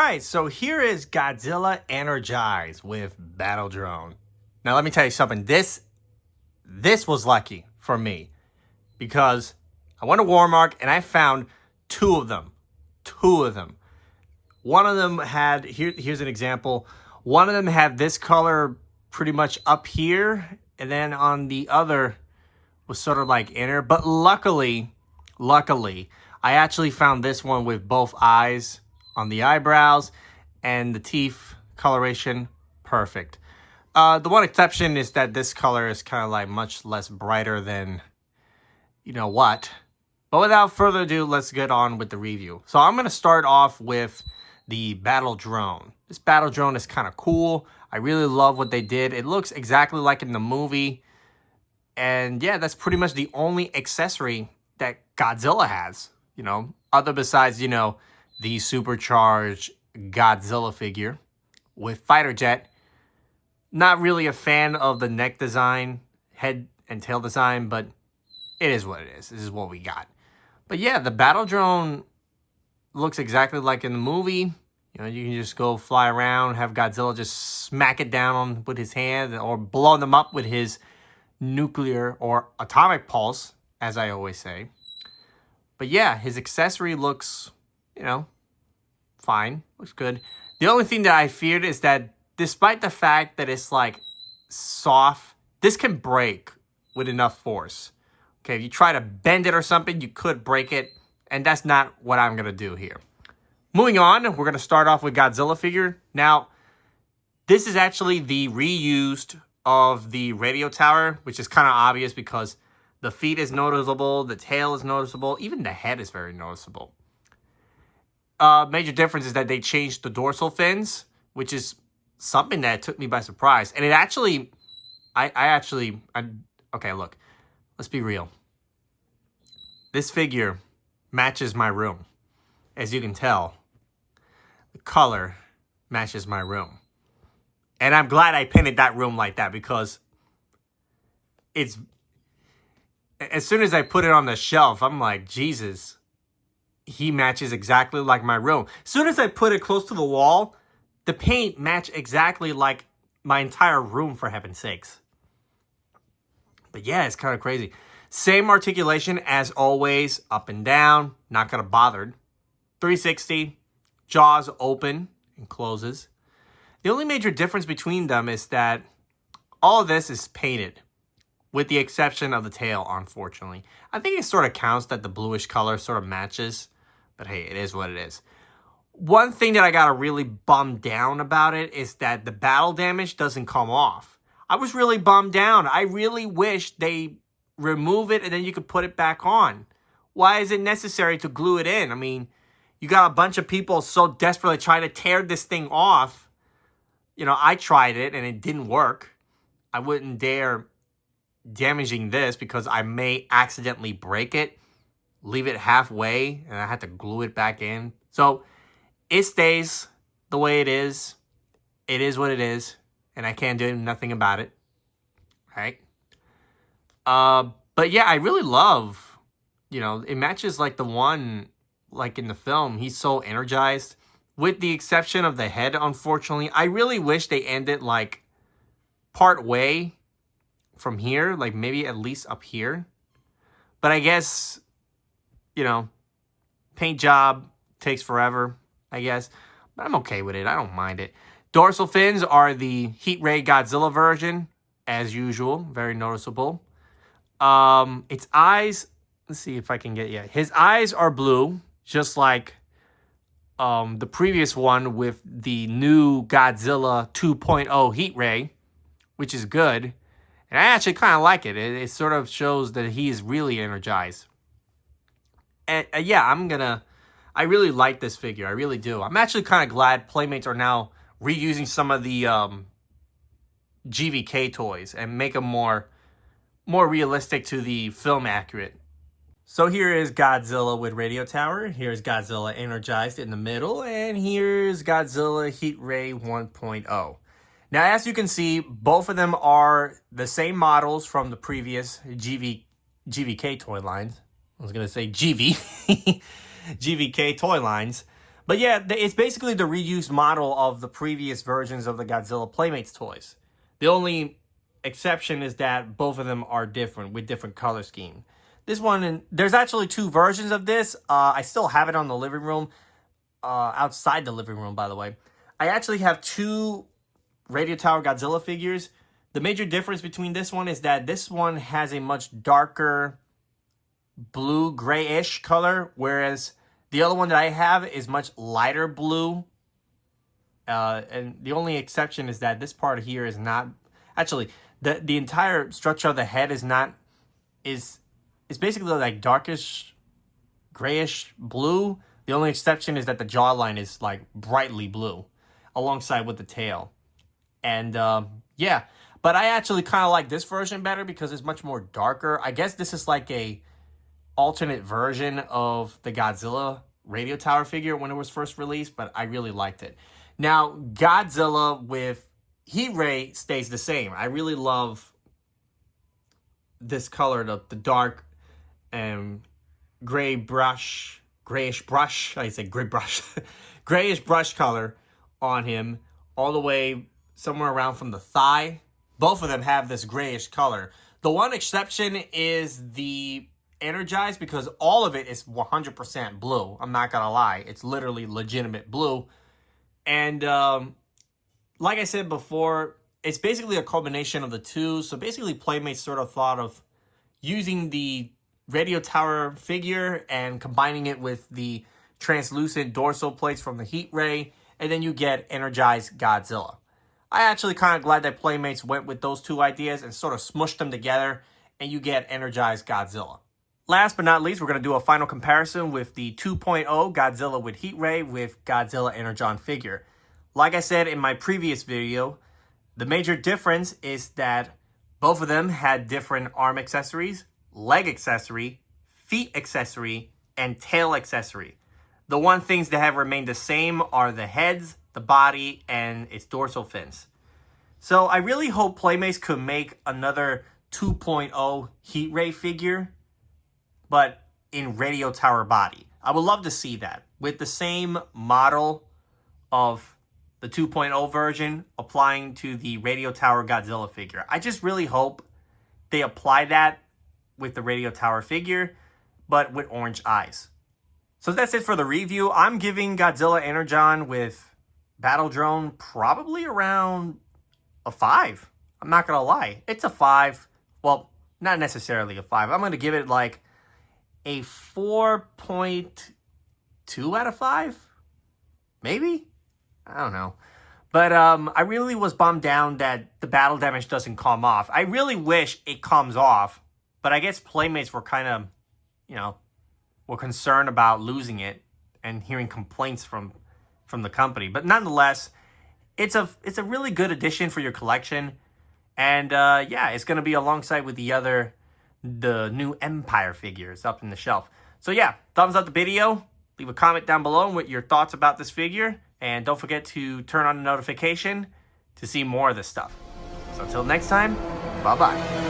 right, so here is Godzilla Energized with Battle Drone. Now let me tell you something. This was lucky for me because I went to Walmart and I found two of them. One of them had here's an example. One of them had this color pretty much up here, and then on the other was sort of like inner. But luckily, I actually found this one with both eyes on the eyebrows and the teeth coloration perfect. The one exception is that this color is kind of like much less brighter than you know what. But without further ado, let's get on with the review. So I'm going to start off with the battle drone. This battle drone is kind of cool. I really love what they did. It looks exactly like in the movie. And yeah, that's pretty much the only accessory that Godzilla has, you know, other besides, you know, the supercharged Godzilla figure with fighter jet. Not really a fan of the neck design, head and tail design, but it is what it is. This is what we got. But yeah, the battle drone looks exactly like in the movie. You know, you can just go fly around, have Godzilla just smack it down with his hand or blow them up with his nuclear or atomic pulse, as I always say. But yeah, his accessory looks, you know, fine. Looks good. The only thing that I feared is that despite the fact that it's like soft, this can break with enough force. Okay, if you try to bend it or something, you could break it. And that's not what I'm going to do here. Moving on, we're going to start off with Godzilla figure. Now, this is actually the reused of the radio tower, which is kind of obvious because the feet is noticeable, the tail is noticeable, even the head is very noticeable. Major difference is that they changed the dorsal fins, which is something that took me by surprise. And it actually, okay, look, let's be real. This figure matches my room. As you can tell, the color matches my room. And I'm glad I painted that room like that because it's... As soon as I put it on the shelf, I'm like, Jesus, he matches exactly like my room. As soon as I put it close to the wall, the paint matched exactly like my entire room, for heaven's sakes. But yeah, it's kind of crazy. Same articulation as always, up and down, not going to bother. 360, jaws open and closes. The only major difference between them is that all of this is painted, with the exception of the tail, unfortunately. I think it sort of counts that the bluish color sort of matches, but hey, it is what it is. One thing that I got really bummed down about it is that the battle damage doesn't come off. I was really bummed down. I really wish they remove it and then you could put it back on. Why is it necessary to glue it in? I mean, you got a bunch of people so desperately trying to tear this thing off. You know, I tried it and it didn't work. I wouldn't dare damaging this because I may accidentally break it, leave it halfway, and I had to glue it back in. So it stays the way it is. It is what it is, and I can't do nothing about it. Right? But yeah, I really love, you know, it matches like the one, like in the film, he's so energized. With the exception of the head, unfortunately. I really wish they ended like part way from here, like maybe at least up here. But I guess, you know, paint job takes forever, I guess. But I'm okay with it. I don't mind it. Dorsal fins are the Heat Ray Godzilla version, as usual. Very noticeable. Its eyes, let's see if I can get, yeah. His eyes are blue, just like the previous one with the new Godzilla 2.0 Heat Ray, which is good. And I actually kind of like it. It sort of shows that he is really energized. And yeah, I really like this figure. I really do. I'm actually kind of glad Playmates are now reusing some of the GVK toys and make them more realistic to the film accurate. So here is Godzilla with Radio Tower. Here's Godzilla Energized in the middle. And here's Godzilla Heat Ray 1.0. Now, as you can see, both of them are the same models from the previous GVK toy lines. I was going to say GV. GVK toy lines. But yeah, it's basically the reused model of the previous versions of the Godzilla Playmates toys. The only exception is that both of them are different with different color scheme. This one, and there's actually two versions of this. I still have it on the living room, outside the living room, by the way. I actually have two Radio Tower Godzilla figures. The major difference between this one is that this one has a much darker blue, grayish color, whereas the other one that I have is much lighter blue. And the only exception is that this part here is not... Actually, the entire structure of the head is not... is basically like darkish, grayish blue. The only exception is that the jawline is like brightly blue alongside with the tail. And yeah, but I actually kind of like this version better because it's much more darker. I guess this is like a alternate version of the Godzilla Radio Tower figure when it was first released, but I really liked it. Now, Godzilla with heat ray stays the same. I really love this color, the dark grayish brush, I say gray brush, grayish brush color on him all the way somewhere around from the thigh. Both of them have this grayish color. The one exception is the Energized, because all of it is 100% blue. I'm not gonna lie, it's literally legitimate blue. And like I said before, it's basically a combination of the two. So basically Playmates sort of thought of using the Radio Tower figure and combining it with the translucent dorsal plates from the heat ray, and then you get Energized Godzilla. I actually kind of glad that Playmates went with those two ideas and sort of smushed them together, and you get Energized Godzilla. Last but not least, we're going to do a final comparison with the 2.0 Godzilla with heat ray with Godzilla Energon figure. Like I said in my previous video, the major difference is that both of them had different arm accessories, leg accessory, feet accessory, and tail accessory. The one things that have remained the same are the heads, the body, and its dorsal fins. So I really hope Playmates could make another 2.0 heat ray figure, but in Radio Tower body. I would love to see that with the same model of the 2.0 version applying to the Radio Tower Godzilla figure. I just really hope they apply that with the Radio Tower figure, but with orange eyes. So that's it for the review. I'm giving Godzilla Energon with Battle Drone probably around a 5. I'm not gonna lie. It's a 5. Well, not necessarily a 5. I'm gonna give it like a 4.2 out of 5. Maybe? I don't know. But I really was bummed down that the battle damage doesn't come off. I really wish it comes off, but I guess Playmates were kind of, were concerned about losing it and hearing complaints from the company. But nonetheless, it's a really good addition for your collection. And yeah, it's going to be alongside with the new Empire figures up in the shelf. So yeah, thumbs up the video. Leave a comment down below with your thoughts about this figure. And don't forget to turn on the notification to see more of this stuff. So until next time, bye-bye.